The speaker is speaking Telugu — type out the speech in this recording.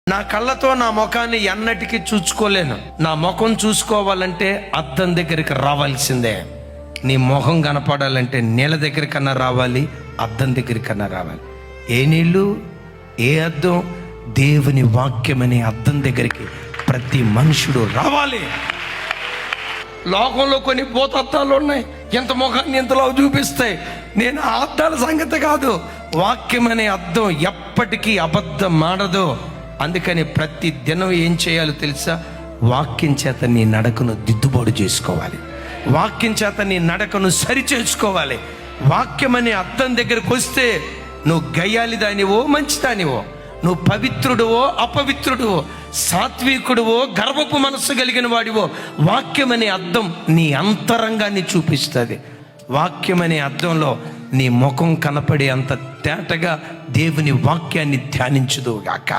నా కళ్ళతో నా ముఖాన్ని ఎన్నటికీ చూసుకోలేను. నా ముఖం చూసుకోవాలంటే అద్దం దగ్గరికి రావాల్సిందే. నీ ముఖం కనపడాలంటే నీళ్ళ దగ్గరికన్నా రావాలి, అద్దం దగ్గరికన్నా రావాలి. ఏ నీళ్ళు, ఏ అద్దం? దేవుని వాక్యం అనే అద్దం దగ్గరికి ప్రతి మనుషుడు రావాలి. లోకంలో కొన్ని భూతత్వాలు ఉన్నాయి, ఎంత ముఖాన్ని ఎంతలో చూపిస్తాయి. నేను ఆ అద్దాల సంగతి కాదు, వాక్యం అనే అద్దం ఎప్పటికీ అబద్ధం ఆడదు. అందుకని ప్రతి దినం ఏం చేయాలో తెలుసా? వాక్యం చేత నీ నడకను దిద్దుబాటు చేసుకోవాలి, వాక్యం చేత నీ నడకను సరి చేసుకోవాలి. వాక్యం అనే అద్దం దగ్గరకు వస్తే నువ్వు గయ్యాలి దానివో మంచి దానివో, నువ్వు పవిత్రుడువో అపవిత్రుడువో, సాత్వికుడువో గర్వపు మనస్సు కలిగిన వాడివో, వాక్యం అనే అద్దం నీ అంతరంగాన్ని చూపిస్తుంది. వాక్యం అనే అద్దంలో నీ ముఖం కనపడే అంత తేటగా దేవుని వాక్యాన్ని ధ్యానించుదుగాక.